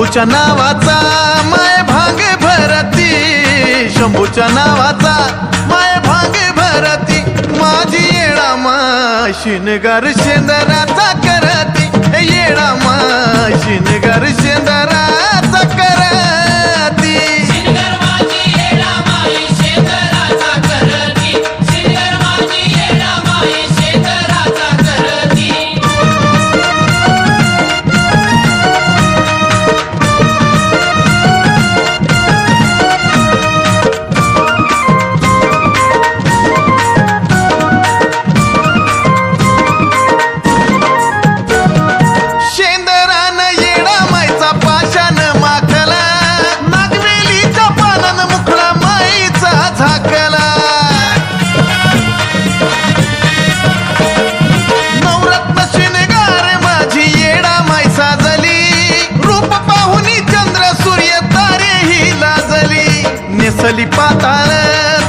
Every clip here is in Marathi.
शंभूच्या नावाचा माय भाग भरती, शंभूच्या नावाचा माय भाग भरती, माझी येडा शिनगार शेंदराचा करती, येडा शिनगार शेंदराचा करती, शिनगार माझी येडा माई शेंदराचा करती, शिनगार माझी येडा माई शेंदराचा करती. नेसली पाताळ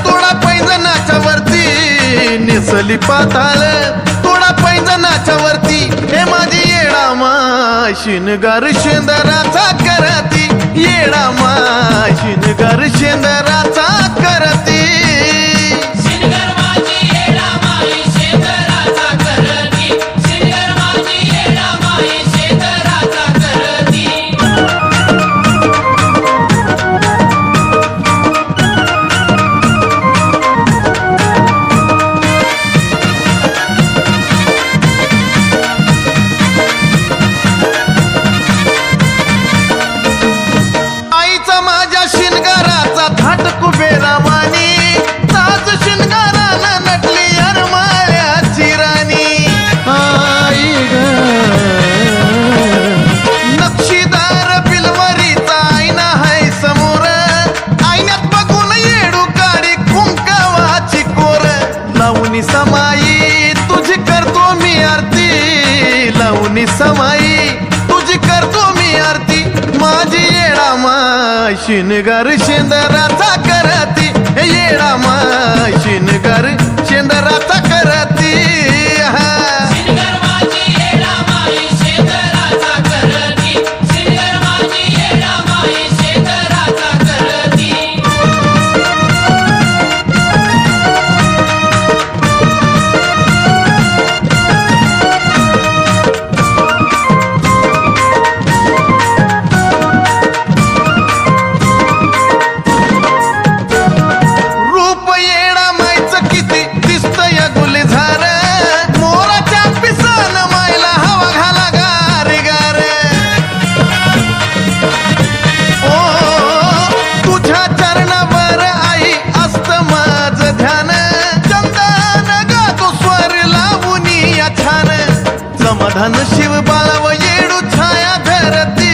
तोडा पैंजनाच्या वरती, नेसली पाताळ तोडा पैंजनाच्या वरती, हे माझी येडा शिनगार शेंदराचा करती, येडा शिनगार शेंदराचा करती, शिनगार माझी येडा माई शेंदराचा करती, शिनगार माझी येडा माई शेंदराचा करती. आईचा माझ्या शिनगाराचा थाट कुबेरा मानी, ताज शिनगारानं नटली अरमाळ्याची राणी, आई ग नक्षीदार पिलवरीचा आईना हाय समोर, आईन्यात बघून येडू काढी कुंकवाची कोर, लावणी समाई तुझी करतो मी आरती, लावणी समाई तुझी करतो मी आरती, माझी येडा शिनगार शेंदराचा करती, येडा शिनगार शेंदराचा करती, शिनगार माझी येडा माई शेंदराचा करती, शिनगार माझी येडा माई शेंदराचा करती. रूप येडा मायचं किती दिसतंय गुलझार, मोराच्या पिसान मायला हवा घाला गार गार, ओ तुझ्या चरणावर आई असत माझं ध्यान, चंदन गातो स्वर लावूनी या छान, समाधान शिव बाळाव येडू छाया धरती,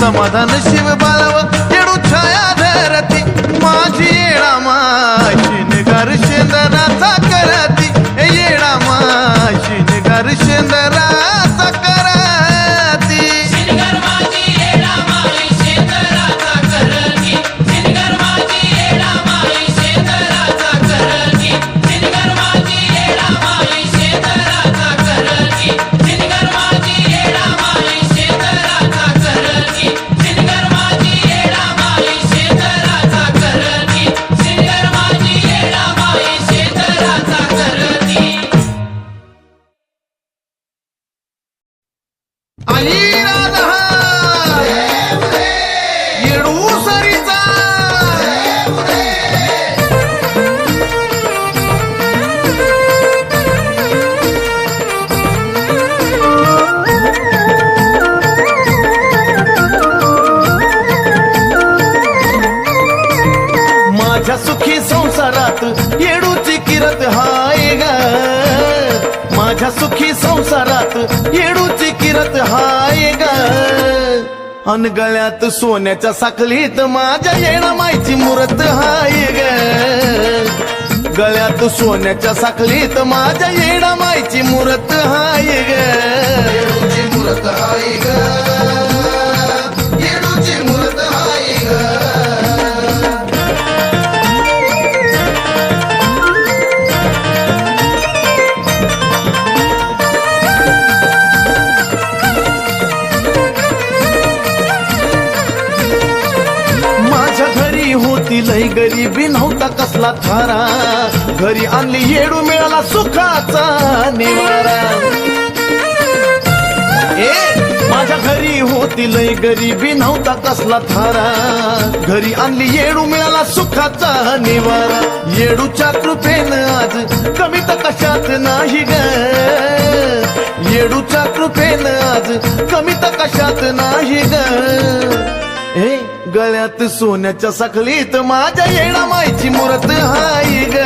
समाधान शिव बाळाव येडू छाया धरती, माझी येडा शिनगार शेंदराचा करती, येडा शिनगार शेंदराचा करती, शिनगार माझी येडा माई शेंदराचा करती, शिनगार माझी येडा माई शेंदराचा करती, शिनगार माझी येडा माई शेंदराचा करती, शिनगार माझी येडा माई शेंदराचा करती, शिनगार माझी येडा माई शेंदराचा करती, शिनगार माझी येडा माई शेंदराचा करती. आई राधा येडू सरीचा, माझ्या सुखी संसारात येडूची किरत हाय ग, माझ्या सुखी संसारात येडूची किरत हाय ग, अन गळ्यात सोन्याच्या साखलीत माझ्या येडा मायची मूर्त हाय ग, गळ्यात सोन्याच्या साखलीत माझ्या येडा मायची मूर्त हाय ग, येडूची मूर्त हाय ग, येडूची मूर्त हाय ग. नव्हता कसला थारा, घरी आणली येडू मिळाला सुखाचा निवारा. माझ्या घरी होती लय गरिबी नव्हता कसला थारा, घरी आणली येडू मिळाला सुखाचा निवारा. येडूच्या कृपेनं आज कमी तर कशात नाही ग, येडूच्या कृपेनं आज कमी तर कशात नाही ग. गळ्यात सोन्याच्या साखळीत माझ्या येडा मायची मूर्त हाय ग,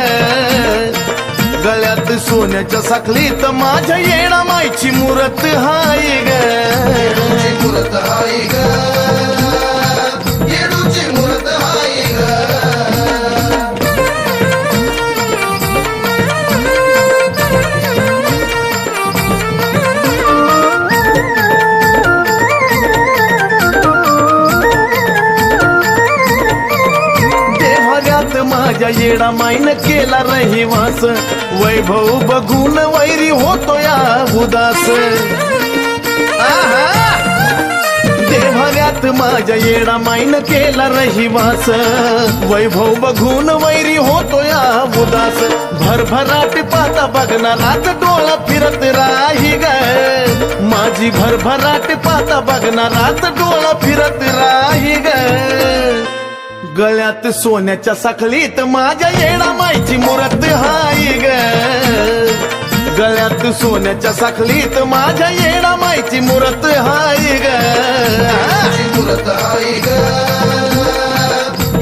गळ्यात सोन्याच्या साखळीत माझ्या येडा मायची मूर्त हाय ग. मूर्त हाय ग, येडूची मूर्त हाय ग. देव्हाऱ्यात माझ्या येडा माईन केला रहिवास, वैभव बघून वैरी होतो या उदास. देव्हाऱ्यात माझ्या येडा माईन केला रहिवास, वैभव बघून वैरी होतो या उदास. भरभराट पाहता बघणारात डोळा फिरत राही ग, माझी भरभराट पाहता बघणारात डोळा फिरत राही ग. गळ्यात सोन्याच्या साखळीत माझ्या येडा मायची मूर्त हाय ग, गळ्यात सोन्याच्या साखळीत माझ्या येडा मायची मूर्त हाय ग. मूर्त हाय ग,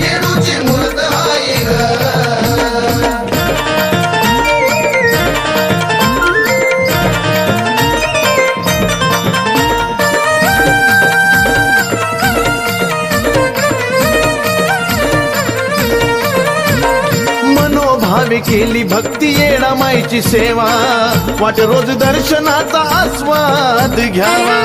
येडूची मूर्त हाय ग. मनोभावे केली भक्ती येडा माईची सेवा, वाट रोज दर्शनाचा आस्वाद घ्यावा.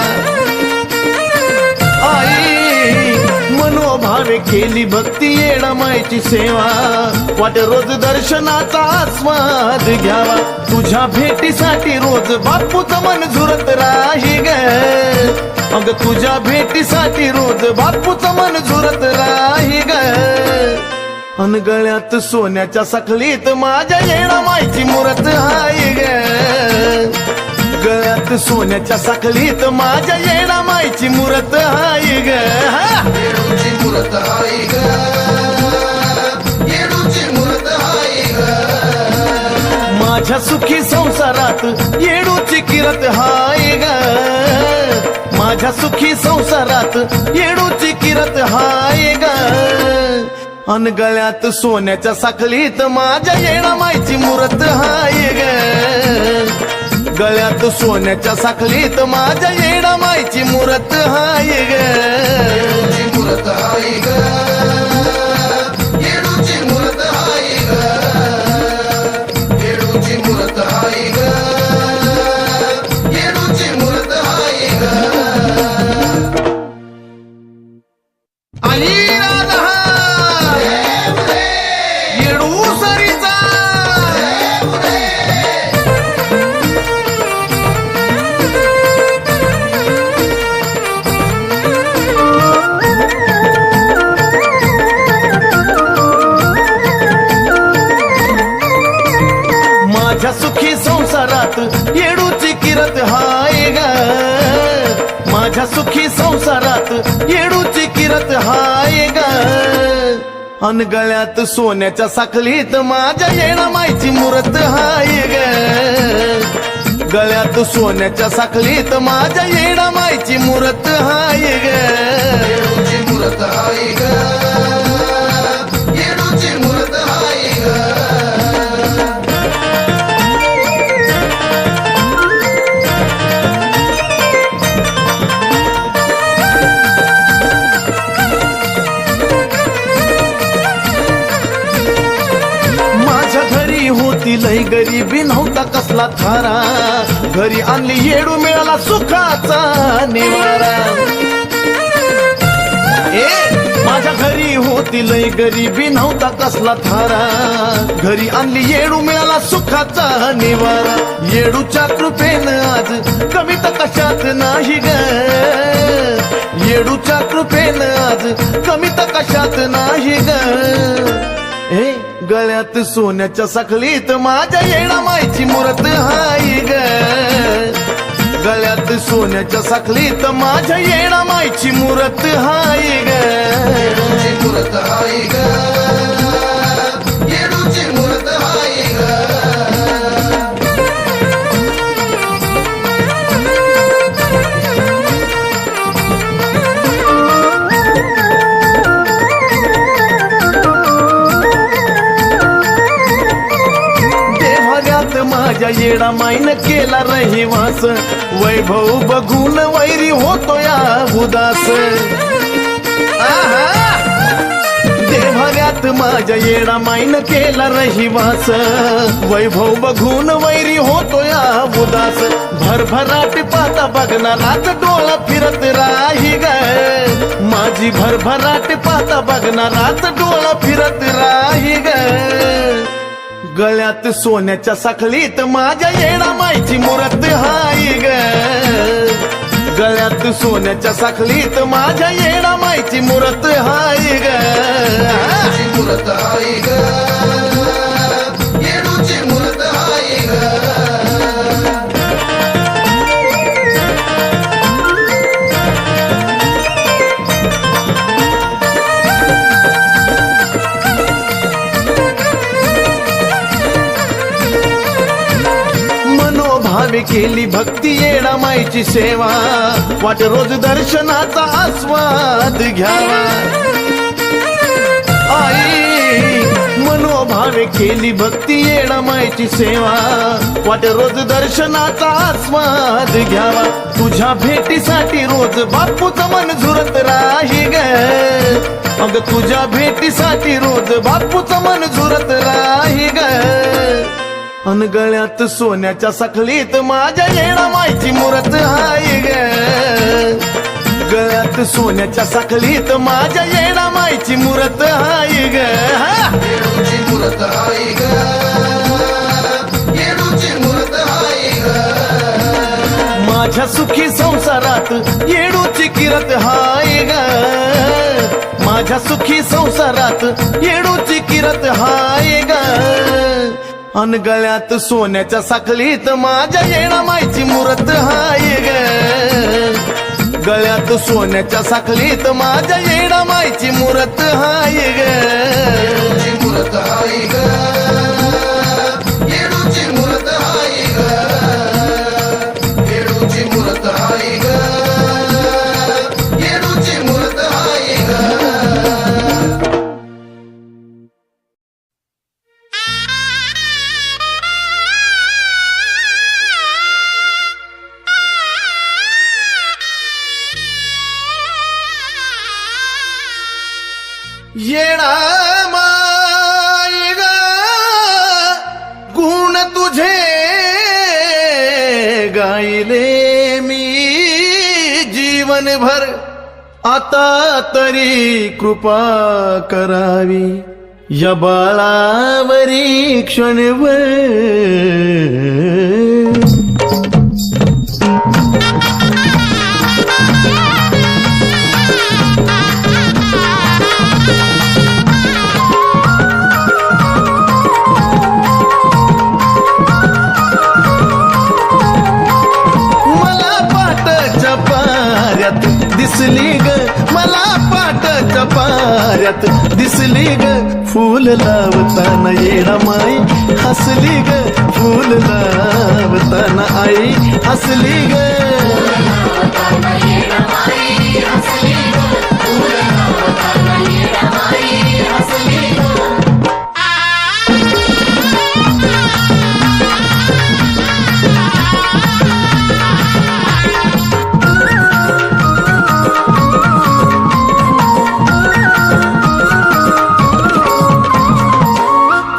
आई मनोभावे केली भक्ती येडा माईची सेवा, वाट रोज दर्शनाचा आस्वाद घ्यावा. तुझ्या भेटीसाठी रोज बापूचं मन झुरत राही ग, अग तुझ्या भेटीसाठी रोज बापूचं मन झुरत राही ग. अन गळ्यात सोन्याच्या साखळीत माझ्या येडा मायची मूर्त हाय ग, गळ्यात सोन्याच्या साखळीत माझ्या येडा मायची मूर्त हाय ग. येडूची मूर्त हाय ग, येडूची मूर्त हाय ग. माझ्या सुखी संसारात येडूची किरत हाय ग, माझ्या सुखी संसारात येडूची किरत हाय ग. अन गळ्यात सोन्याच्या साखळीत माझ्या येडा मायची मूर्त हाय ग, गळ्यात सोन्याच्या साखळीत माझ्या येडा मायची मूर्त हाय ग. मूर्त हाय ग, येडूची मूर्त हाय ग, येडूची मूर्त हाय ग, येडूची मूर्त हाय ग. आली राधा येडू सरीचा. माझ्या सुखी संसारात येडूची किरत हाय ग, माझ्या सुखी संसारात येडूची किरत हाय ग. अन गळ्यात सोन्याच्या साखळीत माझ्या येडा मायची मूर्त हाय ग, गळ्यात सोन्याच्या साखळीत माझ्या येडा मायची मूर्त हाय ग. येडूची मूर्त हाय ग, येडूची मूर्त हाय ग. माझ्या घरी होती लय गरिबी नव्हता कसला थारा, घरी आणली येडू मिळाला सुखाचा निवारा. माझ्या घरी होती लय गरिबी नव्हता कसला थारा, घरी आणली येडू मिळाला सुखाचा निवारा. येडूच्या कृपेनं आज कमी तर कशात नाही ग, येडूच्या कृपेनं आज कमी तर कशात नाही ग. गळ्यात सोन्याच्या साखळीत माझ्या येणा मायची मूरत हाय ग. गळ्यात सोन्याच्या साखळीत माझ्या येणा मायची मूरत हाय ग. येडूची मूरत हाय ग. येडूची मूरत हाय ग. माझ्या येडा माईन केला रहिवास, वैभव बघून वैरी होतो या उदास. देव्हाऱ्यात माझ्या येडा माईन केला रहिवास, वैभव बघून वैरी होतो या उदास. भरभराट पाता बघणारात डोळा फिरत राही ग. माझी भरभराट पाता बघणारात डोळा फिरत राही ग. गळ्यात सोन्याच्या साखळीत माझ्या येणा मायची मूरत हाय ग. गळ्यात सोन्याच्या साखळीत माझ्या येणा मायची मूरत हाय ग. येडूची मूरत हाय ग. येडूची मूरत हाय ग. भावे केली भक्ती येणा माईची सेवा, वाट रोज दर्शनाचा आस्वाद घ्यावा. आई मनोभावे केली भक्ती येणा माईची सेवा, वाट रोज दर्शनाचा आस्वाद घ्यावा. तुझ्या भेटीसाठी रोज बापूचं मन झुरत राही ग. अग तुझ्या भेटीसाठी रोज बापूचं मन झुरत राही ग. अन गळ्यात सोन्याच्या साखळीत माझ्या येणा मायची मूरत हाय ग. गळ्यात सोन्याच्या साखळीत माझ्या येणा मायची मूरत हाय ग. येडूची मूरत हाय ग. येडूची मूरत हाय ग. माझ्या सुखी संसारात येडूची किरत हाय ग. माझ्या सुखी संसारात येडूची किरत हाय ग. अन गळ्यात सोन्याच्या साखळीत माझ्या येणा मायची मूरत हाय ग. गळ्यात सोन्याच्या साखळीत माझ्या येणा मायची मूरत हाय ग. येडूची मूरत हाय ग. येडूची मूरत हाय ग. येडूची मूरत हाय ग. येडूची मूरत हाय ग. येणा माय ग, गुण तुझे गायले मी जीवनभर. आता तरी कृपा करावी या बाळावरी क्षणभर. दिसली ग मला पाटाच्या पाऱ्यात, दिसली ग फूल लावताना येणा माई हसली ग. फूल लावताना आई हसली ग.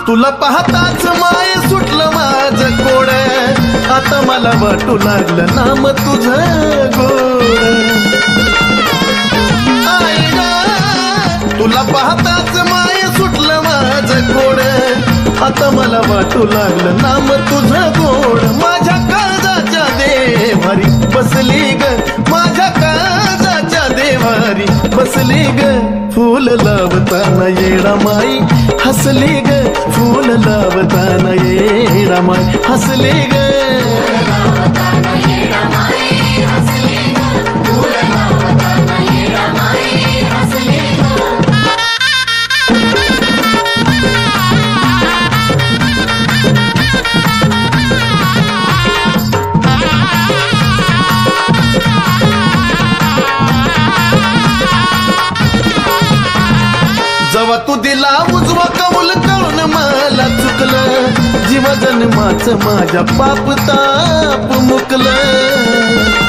तुला पाहताच माय सुटलं माझं कोड, आता मला वाटू लागलं नाम तुझं गोड. आई ग तुला पाहताच माय सुटलं माझं कोड, आता मला वाटू लागलं नाम तुझं गोड. माझ्या काळजाच्या देवारी बसली ग, माझ्या काळजाच्या देवारी भारी बसली ग फूल लावताना येडामाई हसली ग फूल लावताना येडामाई हसली ग जेव्हा तू दिला उजवा कौल कळून मला चुकलं जीव जन्माचं माझ्या पाप ताप मुकलं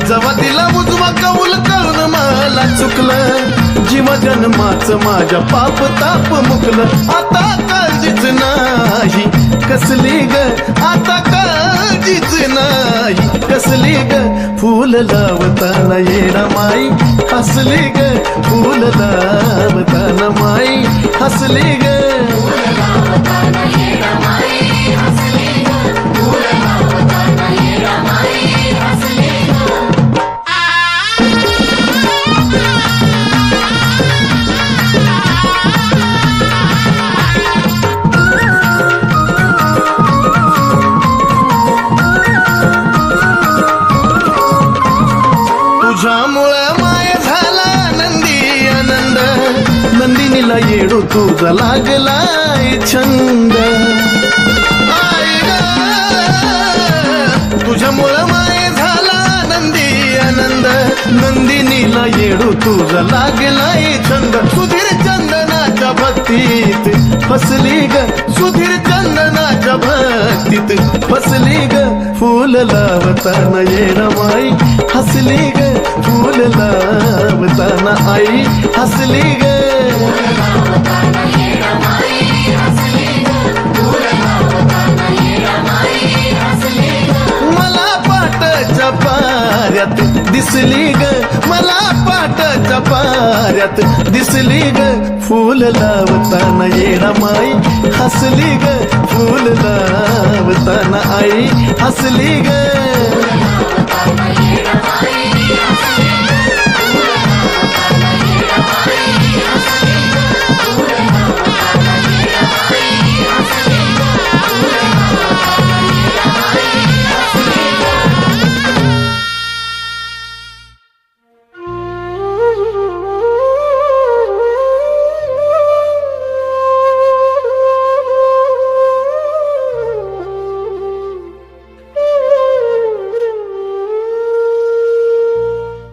जेव्हा दिला उजवा कौल कळून मला चुकलं जीव जन्माचं माझ्या पाप ताप मुकलं आता काळजीच नाही कसली ग आता काळजीच नाही कसली ग फूल लावताना येडामाई हसली ग फूल लावताना माई हसली ग तुझ्यामुळं माय झाला नंदी आनंद नंदिनीला येडू तुझा लागलाय छंद आई ग तुझ्यामुळं माय झाला नंदी आनंद नंदिनीला येडू तुझा लागलाय छंद सुधीर चंदनाच्या भक्तीत फसली ग सुधीर चंदनाच्या भक्तीत फसली ग फूल लावताना येडामाई हसली ग फूल लावताना आई हसली ग मला पाटाच्या पाऱ्यात दिसली ग मला पाटाच्या पाऱ्यात दिसली ग फूल लावताना येडामाई हसली ग फूल लावताना आई हसली ग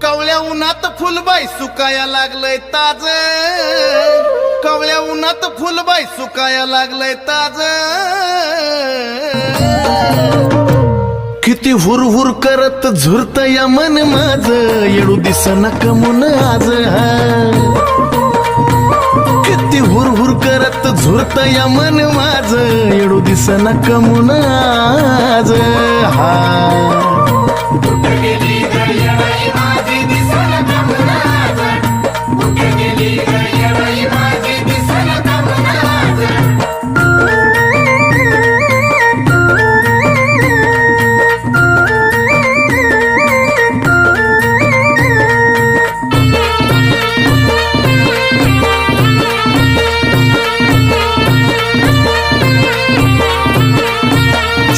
कवळ्या उन्हात फुलबाई सुकाया लागलंय ताज कवळ्या उन्हात फुलबाई सुकाया लागलंय ताज किती हुरहुर करत झुरत या मन माझ येडू दिसना कमून आज किती हुरहुर करत झुरत या मन माझ येडू दिसना कमून आज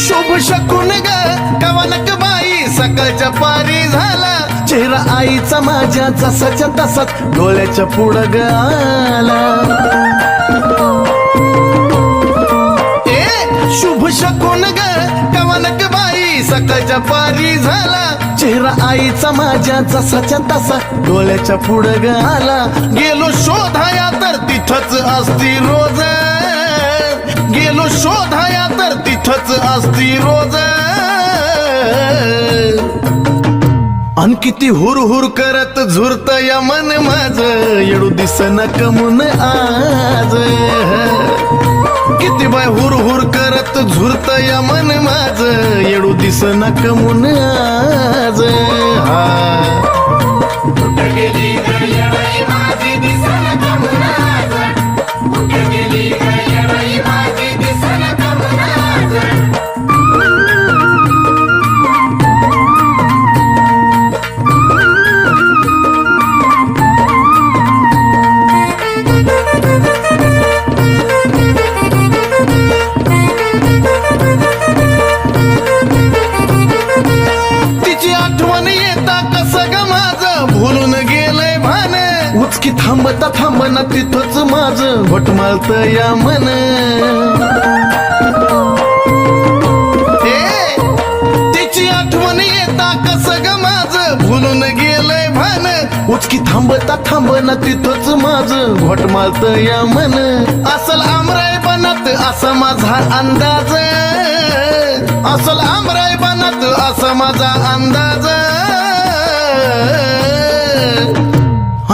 शुभ शकून ग कवनक बाई सकाळच्या पारी झाला चेहरा आईचा माझ्या जसाच्या तसाच डोळ्याच्या पुढं ग आला शुभ शकून ग कवनक बाई सकाळच्या पारी झाला चेहरा आईचा माझ्या जसाच्या तसा डोळ्याच्या पुढं ग आला गेलो शोधाया तर तिथंच असती रोज गेलो शोधाया तर तिथंच असती रोज अन किती हुरहुर करत झुरत या मन माझ येडू दिसना कमून आज किती बाय हुरहुर करत झुरत या मन माझ येडू दिसना कमून आज थांबता थांबना तिथंच माझं घोटमाळत या मन तिची आठवण येता कसं ग माझं भुलून गेलंय भान उचकी थांबता थांबना तिथंच माझं घोटमाळत या मन असल आमराय बनात असा माझा अंदाज असल आमराय बनात असा माझा अंदाज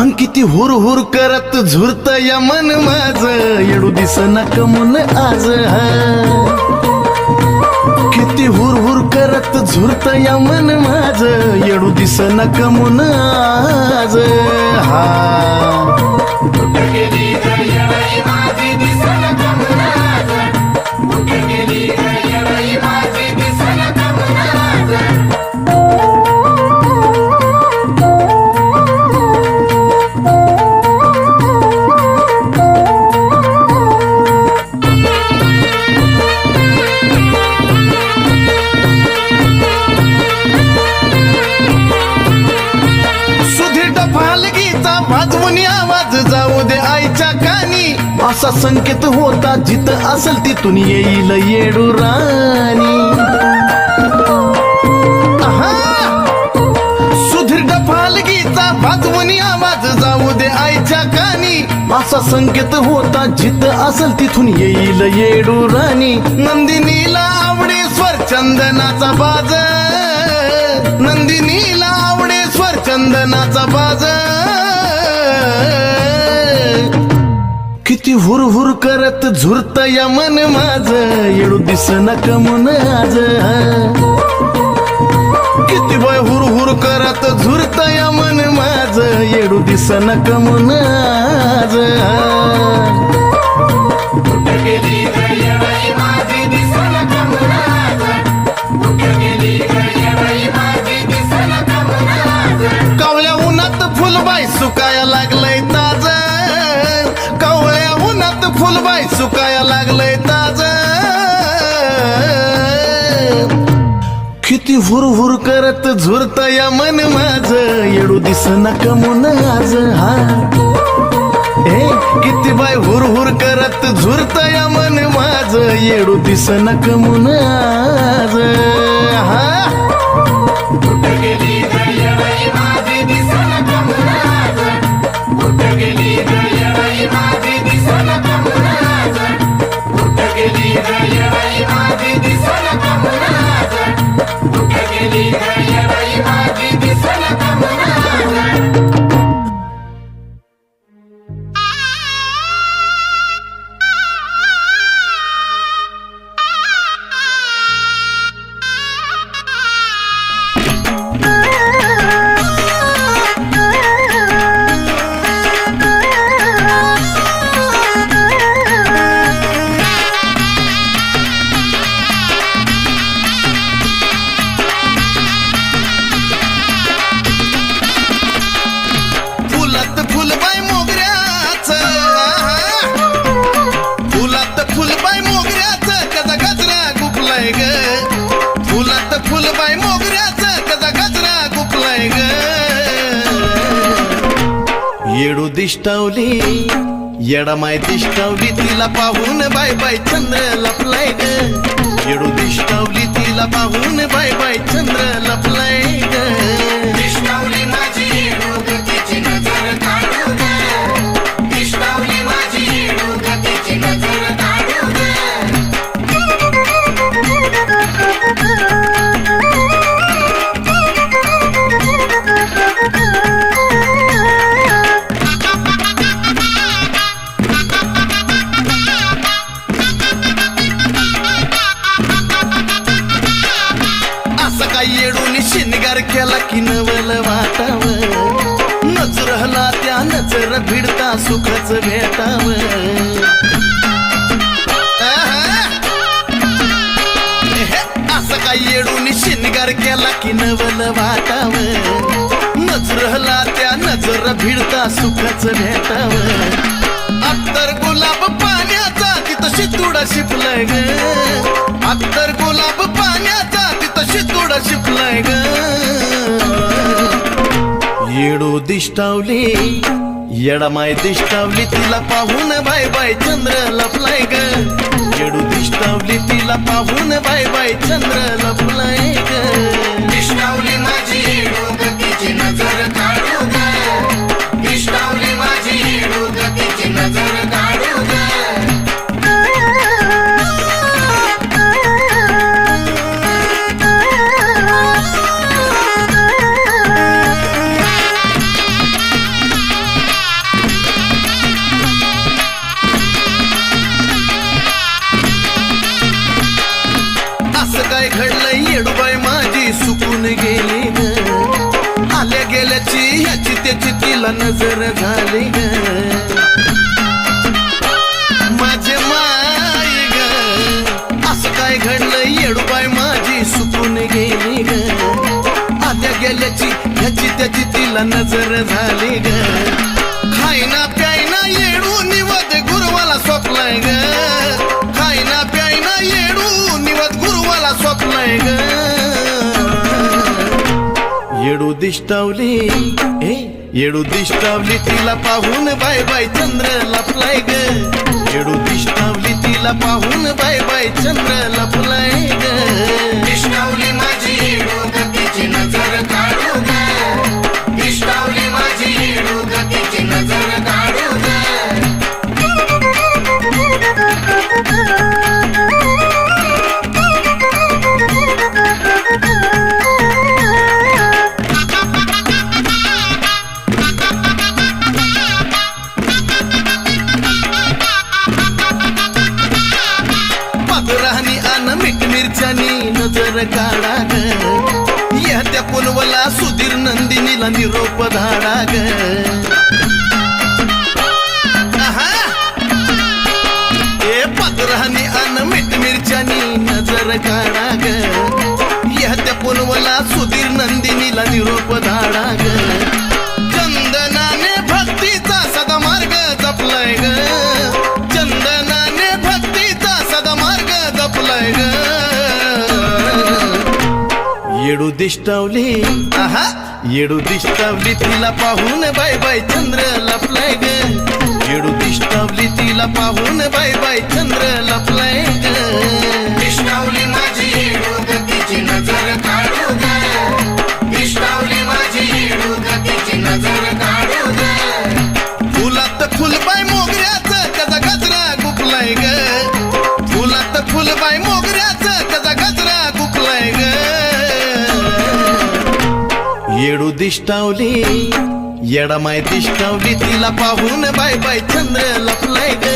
अन किती हुर हुर करत झुरत या मन माझ येडू दिसना कमून आज किती हुर हुर करत झुरत या मन माझ येडू दिसना कमून आज वाजवून आवाज जाऊ दे आईच्या कानी असा संकेत होता जिथं असेल तिथून येईल येडू राणी सुधीर डफालगीचा वाजवून आवाज जाऊ दे आईच्या कानी असा संकेत होता जिथं असेल तिथून येईल येडू राणी नंदिनीला आवडे स्वर चंदनाचा बाज नंदिनीला आवडे स्वर चंदनाचा बाज किती हुर हुर करत झुरत या मन माझ येडू दिसना कमून आज किती बाय हुर हुर करत झुरत या मन माझ येडू दिसना कमून आज कावळ्या उन्हात फुलबाई सुकाया लागलंय ताज कावळ्या उन्हात फुलबाई सुकाया लागलंय ताज किती हुर हुर करत झुरत या मन माझ येडू दिसना कमून आज किती बाय हुर हुर करत झुरत या मन माझ येडू दिसना कमून आज येडू दिष्टावली येडा माय दिष्टावली तिला पाहून बाय बाय चंद्र लपलाय ग येडू दिष्टावली तिला पाहून बाय बाय चंद्र लपलाय ग दिष्टावली माझी येडू ग तिची नजर काढू ग दिष्टावली माझी येडू ग तिची नजर काढू ग येडूनी शिनगार केला की नवल वाटाव नजरहला त्या नजर भिडता सुखच भेटाव असं काय येडूनी शिनगार केला की नवल वाटाव नजरहला त्या नजर भिडता सुखच भेटाव अत्तर गुलाब पाण्याचा तिथं शितुडा शिपलाय ग अत्तर गुलाब पाण्याचा तिथं शितुडा शिपलाय ग येडू दिष्टावली येडमाय दिष्टावली तिला पाहून बाय बाय चंद्र लपलाय ग येडू दिष्टावली तिला पाहून बाय बाय चंद्र लपलाय ग दिष्टावली माझी येडू ग तिची नजर काढू ग दिष्टावली माझी येडू ग तिची नजर काढू ग काय घडलंय येडूबाई माझी सुकून गेली ग आल्या गेल्याची ह्याची त्याची तिला नजर झाली ग माझे माय ग असं काय घडलंय येडूबाई माझी सुकून गेली ग आल्या गेल्याची ह्याची त्याची तिला नजर झाली ग खायना प्यायना येडू निवद गुरुवाला स्वप्लाय ग खायना प्यायना येडू निवद गुरुवाला स्वप्लाय ग येडू दिष्टावली येडू दिष्टावली तिला पाहून बाय बाय चंद्र लपलाय ग येडू दिष्टावली तिला पाहून बाय बाय चंद्र लपलाय ग दिष्टावली माझी येडू ग तिची नजर काढू ग दिष्टावली माझी येडू ग तिची नजर काढू ग पागरानी अन मीठ मिरच्यानी नजर काढा ग या त्या पुनवला सुधीर नंदिनीला निरोप धाडा ग आहा! ए पागरानी अन मीठ मिरच्यानी नजर काढा ग या त्या पुनवला सुधीर नंदिनीला निरोप धाडा ग चंदनाने भक्तीचा सदा मार्ग जपलाय ग चंदनाने भक्तीचा सदा मार्ग जपलाय ग येडू दिष्टावली आहा येडू दिष्टावली तिला पाहून बाय बाय चंद्र लपलाय ग येडू दिष्टावली तिला पाहून बाय बाय चंद्र लपलाय ग दिष्टावली माझी येडू ग तिची नजर काढू ग दिष्टावली माझी येडू ग तिची नजर काढू ग फुलात फुलबाई मोगऱ्याचं त्याचा गजरा गुपलाय ग फुलात फुलबाई मोगऱ्याचं त्याचा गजरा गुपलाय ग येडू दिष्टावली येडामाय दिष्टावली तिला पाहून बाय बाय चंद्र लपलाय ग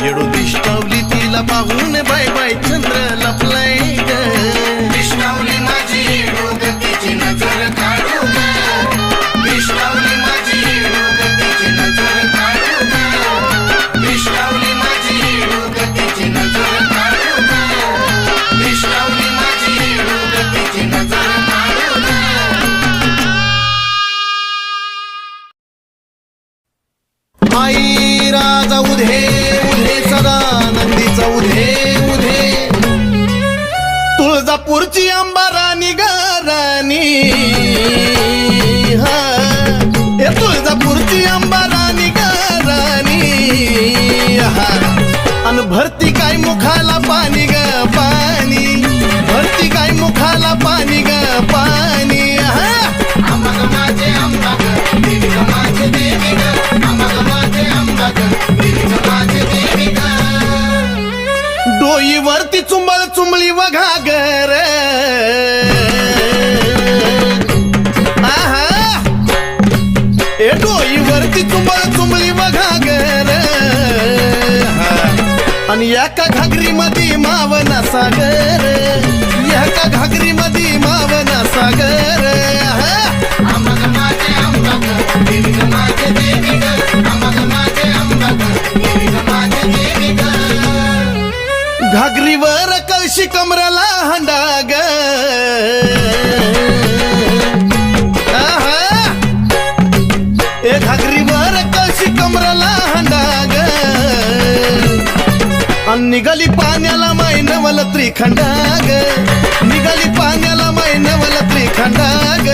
येडू दिष्टावली तिला पाहून बाय बाय चंद्र लपलाय ग दिष्टावली माझी येडू ग तिची नजर काढू ग दिष्टावली माझी येडू ग तिची नजर काढू ग दिष्टावली माझी येडू ग तिची नजर काढू ग दिष्टावली माझी येडू ग तिची नजर काढू ग आई राजा उधे उधे सदा नंदीचा उधे उधे तुळजापूरची अंबा राणी ग राणी हा हे तुळजापूरची अंबा राणी ग राणी हा अन भरती काय मुखाला पाणी ग पाणी भरती काय मुखाला पाणी ग पाणी हा अंबा माझे अंबा ग देवी ग माझे देवी ग अंबा माझे अंबा ग देवी ग माझे देवी ग डोईवरती चुंबळ चुंबळी वघा गर आहा ए डोईवरती चुंबळ चुंबळी वघा गर आणि एका घागरी मध्ये मावना सागर एका घागरी मध्ये मावना सागर अंबा माझे अंबा ग देवी ग माझे देवी ग अंबा माझे अंबा ग देवी ग माझे देवी ग घागरीवर कळशी कमराला हंडा ग आहा ए घागरीवर कळशी कमराला हंडा ग निघाली पाण्याला माय नवल त्रिखंडा ग निघाली पाण्याला माय नवल त्रिखंडा ग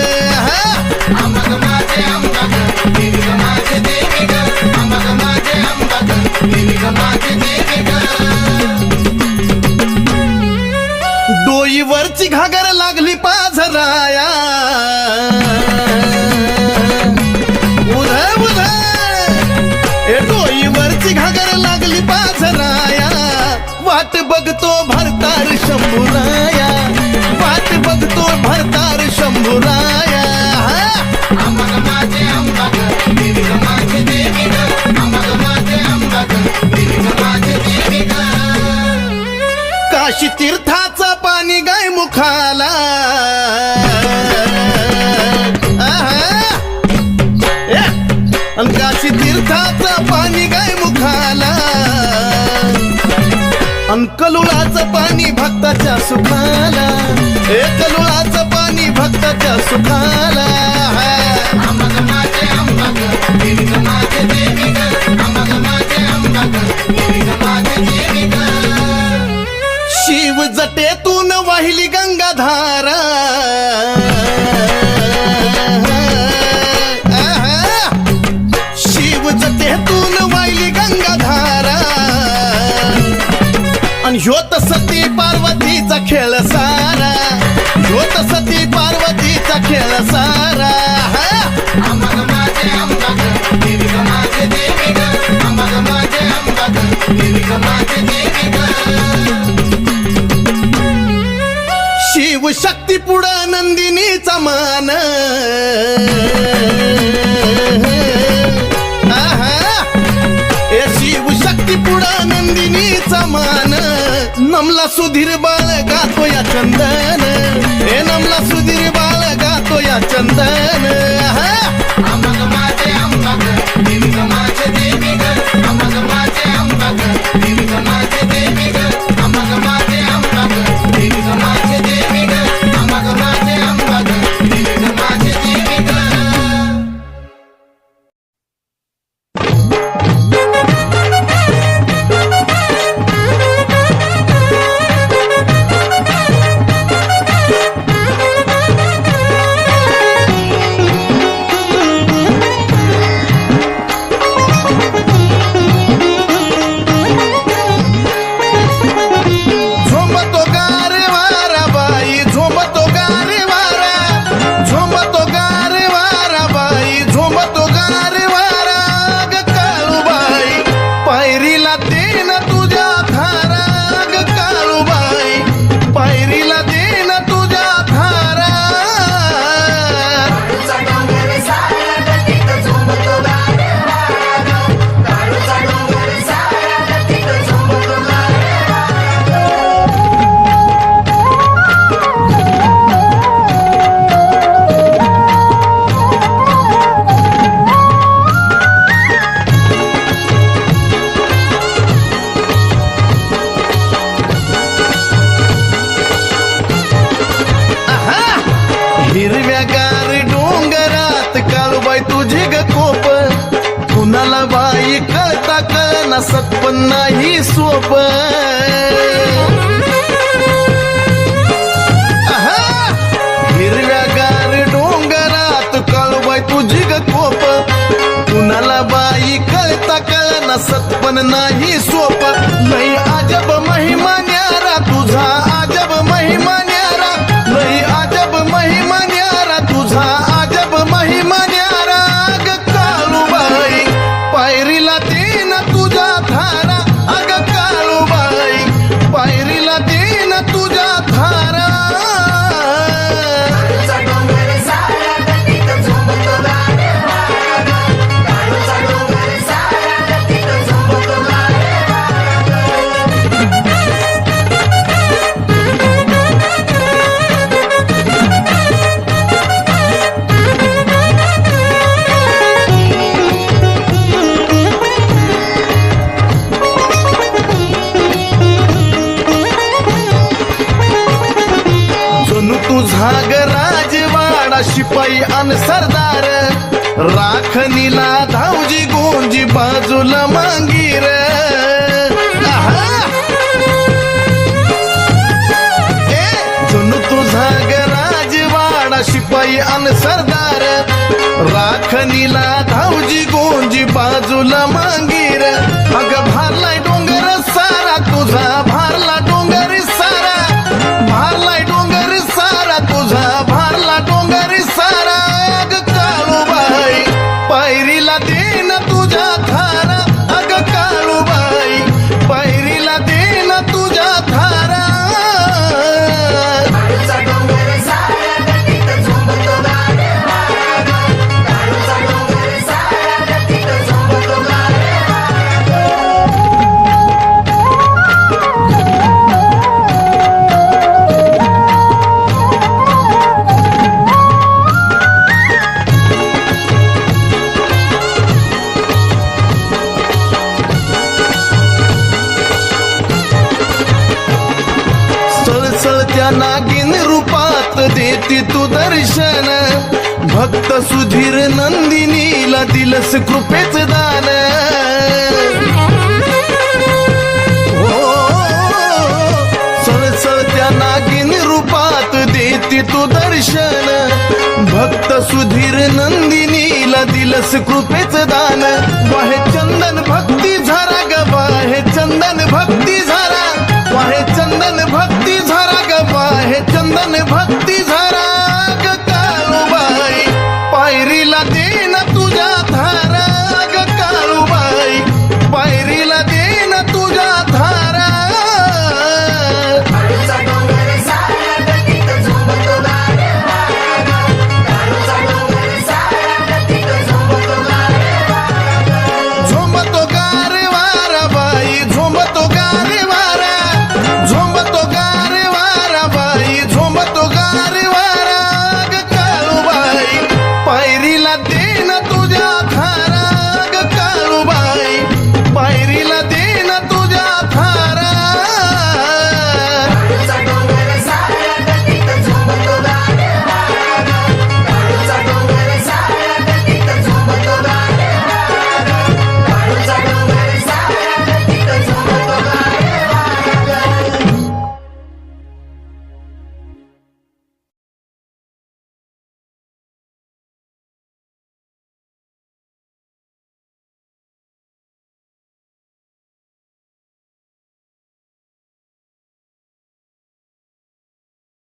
अंबग माझे अंबग देवी ग माझे देवी ग अंबग माझे अंबग देवी ग माझे देवी ग डोईवरची घागर लागली पाझराया उध उध ए डोईवरची घागर लागली पाझराया वाट बघतो भरतार शंभूराया वाट बघतो भरतार शंभूराया अंबग माझे अंबग देवी ग माझे देवी ग अंबग माझे अंबग देवी ग माझे देवी ग काशी तीर्थाचं पाणी गाय मुखाला अन काशी तीर्थाचं पाणी गाय मुखाला अन कलुळाचं पाणी भक्ताच्या सुखाला ए कलुळाचं पाणी भक्ताच्या सुखाला अंबग माझे अंबग देवी ग माझे देवी ग अंबग माझे अंबग देवी ग माझे देवी ग शिव जटेतून वाहिली गंगाधारा शिव जटेतून वाहिली गंगाधारा आणि ह्योत सती पार्वतीचा खेळ सारा ह्योत सती पार्वतीचा खेळ सारा अंबग माझे अंबग देवी ग माझे देवी ग अंबग माझे अंबग देवी ग माझे देवी ग शिव शक्ती पुढं नंदिनीचा मान ए शिव शक्ती पुढं नंदिनीचा मान नमला सुधीर बाळ गातो या चंदन ए नमला सुधीर बाळ गातो या चंदन अंबग माझे अंबग देवी ग माझे देवी ग अंबग माझे अंबग देवी ग माझे देवी ग अंबग माझे अंबग देवी ग माझे देवी ग अंबग माझे अंबग देवी ग माझे देवी ग झोंबतो गारे वारा बाई झोंबतो गारे वारा झोंबतो गारे वारा बाई झोंबतो गारे वारा ग काळूबाई पायरीला देन तुझ्या थारा ग काळूबाई पायरीला देन तुझ्या थारा काळूचा डोंगर सारा गतीत झोंबतो गारे वारा काळूचा डोंगर सारा गतीत झोंबतो गारे वारा हिरव्यागार डोंगरात काळूबाई तुझी ग कोप कुणाला बाई कळता कळना सत्पन नाही सोप हिरव्यागार डोंगरात काळूबाई तुझी ग कोप कुणाला बाई कळता कळना सत्पन नाही सोप लई अजब महिमा न्यारा तुझा अजब महिमा न्यारा लई अजब महिमा न्यारा तुझा अजब महिमा न्यारा ग काळूबाई पायरीला देन तुझा थारा अग काळूबाई पायरीला देन तुझा थारा काळूचा डोंगर सारा गतीत झोंबतो गारे वारा काळूचा डोंगर सारा गतीत झोंबतो गारे वारा जणू तुझा ग राजवाडा शिपाई अन सरदार राखणीला धावजी गोंजी बाजूला मांगीर आहा! पैठणीला धावजी गोंजी बाजूला मांगीर अग भारलाय डोंगर सारा तुझा भारला डोंगर सारा भारलाय डोंगर सारा तुझा भारला डोंगर सारा अग काळूबाई पायरीला दे ना तुझ्या थारा अग काळूबाई पायरीला दे ना तुझ्या थारा काळूचा डोंगर सारा गतीत झोंबतो गार वारा ग. काळूचा डोंगर सारा गतीत झोंबतो गार वारा ग. सळसळत्या नागिन रूपात देती तू दर्शन भक्त सुधीर नंदिनीला दिलस कृपेच दान हो सळसळत्या नागिन रूपात देती तू दर्शन भक्त सुधीर नंदिनीला दिलस कृपेच दान वाहे चंदन भक्ती झरा ग वाहे चंदन भक्ती झरा वाहे चंदन भक्ती झरा ग वाहे चंदन भक्ती झरा